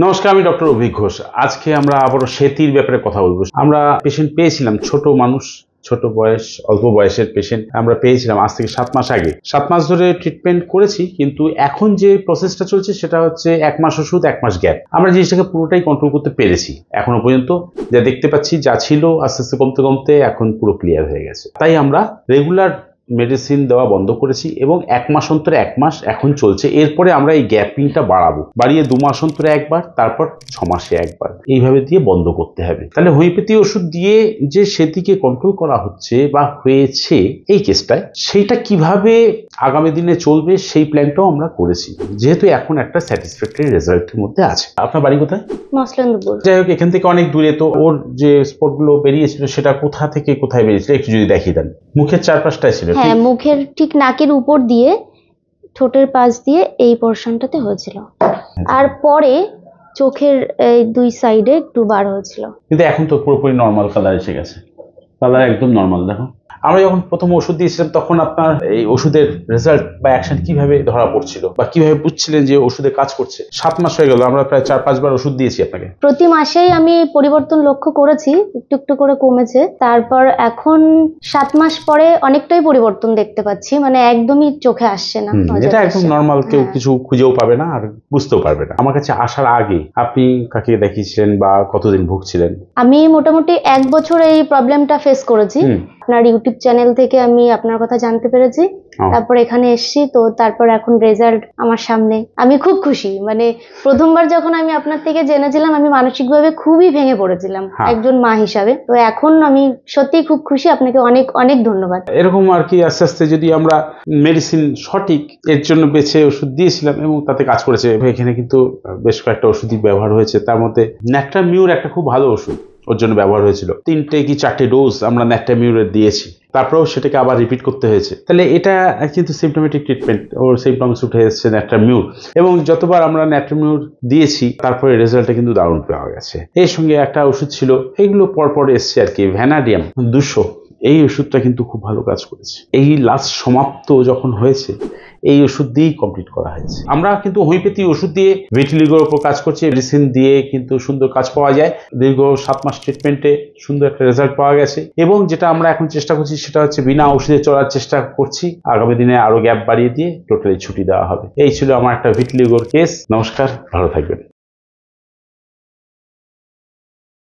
নমস্কার, আমি ডক্টর অভিক ঘোষ। আজকে আমরা আবারও সেতির ব্যাপারে কথা বলবো। আমরা পেশেন্ট পেয়েছিলাম, ছোট মানুষ, ছোট বয়স, অল্প বয়সের পেশেন্ট আমরা পেয়েছিলাম আজ থেকে 7 মাস আগে। 7 মাস ধরে ট্রিটমেন্ট করেছি, কিন্তু এখন যে প্রসেসটা চলছে সেটা হচ্ছে 1 মাস ওষুধ 1 মাস গ্যাপ। আমরা জিনিসটাকে পুরোটাই কন্ট্রোল করতে পেরেছি এখনো পর্যন্ত। যা দেখতে পাচ্ছি, যা ছিল আস্তে আস্তে কমতে কমতে এখন পুরো ক্লিয়ার হয়ে গেছে। তাই আমরা রেগুলার মেডিসিন দেওয়া বন্ধ করেছি এবং 1 মাস অন্তরে 1 মাস এখন চলছে। এরপরে আমরা এই গ্যাপিংটা বাড়িয়ে 2 মাস অন্তরে একবার, তারপর 6 মাসে একবার, এইভাবে দিয়ে বন্ধ করতে হবে। তাহলে হোমিওপ্যাথি ওষুধ দিয়ে যে সেটিকে কন্ট্রোল করা হচ্ছে বা হয়েছে এই কেসটায়, সেইটা কিভাবে আগামী দিনে চলবে সেই প্ল্যানটাও আমরা করেছি, যেহেতু এখন একটা স্যাটিসফ্যাক্টরি রেজাল্টের মধ্যে আছে। আপনার বাড়ি কোথায়? মসলন্দপুর। যাই হোক, এখান থেকে অনেক দূরে, তো ওর যে স্পটগুলো বেরিয়েছিল সেটা কোথা থেকে কোথায় বেরিয়েছিল একটু যদি দেখিয়ে দেন। মুখের চারপাশটাই ছিল? হ্যাঁ, মুখের ঠিক নাকের উপর দিয়ে, ঠোঁটের পাশ দিয়ে এই পোরশনটাতে হয়েছিল, আর পরে চোখের এই 2 সাইডে একটু বার হয়েছিল। কিন্তু এখন তো পুরোপুরি নর্মাল কালার এসে গেছে, কালার একদম নর্মাল। দেখো, আমরা যখন প্রথম ওষুধ দিয়েছিলাম তখন আপনার এই ওষুধের রেজাল্ট বা অ্যাকশন কিভাবে ধরা পড়ছিল বা কিভাবে বুঝছিলেন যে ওষুধে কাজ করছে? 7 মাস হয়ে গেল, আমরা প্রায় 4-5 বার ওষুধ দিয়েছি আপনাকে। প্রতি মাসেই আমি পরিবর্তন লক্ষ্য করেছি, একটু একটু করে কমেছে। তারপর এখন 7 মাস পরে অনেকটাই পরিবর্তন দেখতে পাচ্ছি, মানে একদমই চোখে আসছে না। এটা একদম নর্মাল, কেউ কিছু খুঁজেও পাবে না আর বুঝতেও পারবে না। আমার কাছে আসার আগে আপনি কাকে দেখিয়েছিলেন বা কতদিন ভুগছিলেন? আমি মোটামুটি 1 বছর এই প্রবলেমটা ফেস করেছি। আপনার ইউটিউব চ্যানেল থেকে আমি আপনার কথা জানতে পেরেছি, তারপর এখানে এসেছি। তো তারপর এখন রেজাল্ট আমার সামনে, আমি খুব খুশি। মানে প্রথমবার যখন আমি আপনার থেকে জেনেছিলাম, আমি মানসিকভাবে খুবই ভেঙে পড়েছিলাম একজন মা হিসাবে। তো এখন আমি সত্যিই খুব খুশি। আপনাকে অনেক অনেক ধন্যবাদ। এরকম আর কি, আস্তে আস্তে যদি আমরা মেডিসিন সঠিক এর জন্য বেছে ওষুধ দিয়েছিলাম এবং তাতে কাজ করেছে। এখানে কিন্তু বেশ কয়েকটা ওষুধই ব্যবহার হয়েছে, তার মধ্যে ন্যাট্রামিউর একটা খুব ভালো ওষুধ ওর জন্য ব্যবহার হয়েছিল। 3টে কি 4টে ডোজ আমরা ন্যাট্রামিউরের দিয়েছি, তারপরেও সেটাকে আবার রিপিট করতে হয়েছে। তাহলে এটা কিন্তু সিমটোমেটিক ট্রিটমেন্ট, ওর সিমটমস উঠে এসেছে ন্যাট্রামিউর। এবং যতবার আমরা ন্যাট্রামিউর দিয়েছি তারপরে রেজাল্টটা কিন্তু দারুণ পাওয়া গেছে। এর সঙ্গে একটা ওষুধ ছিল, এগুলো পরপর এসছে আর কি, ভ্যানাডিয়াম 200, এই ওষুধটা কিন্তু খুব ভালো কাজ করেছে। এই লাস্ট সমাপ্ত যখন হয়েছে এই ওষুধ দিয়েই কমপ্লিট করা হয়েছে। আমরা কিন্তু হোমিওপ্যাথি ওষুধ দিয়ে ভিটিলিগোর উপর কাজ করছি, মেডিসিন দিয়ে কিন্তু সুন্দর কাজ পাওয়া যায়। দীর্ঘ 7 মাস ট্রিটমেন্টে সুন্দর একটা রেজাল্ট পাওয়া গেছে। এবং যেটা আমরা এখন চেষ্টা করছি সেটা হচ্ছে বিনা ওষুধে চলার চেষ্টা করছি। আগামী দিনে আরো গ্যাপ বাড়িয়ে দিয়ে টোটালি ছুটি দেওয়া হবে। এই ছিল আমার একটা ভিটিলিগোর কেস। নমস্কার, ভালো থাকবেন।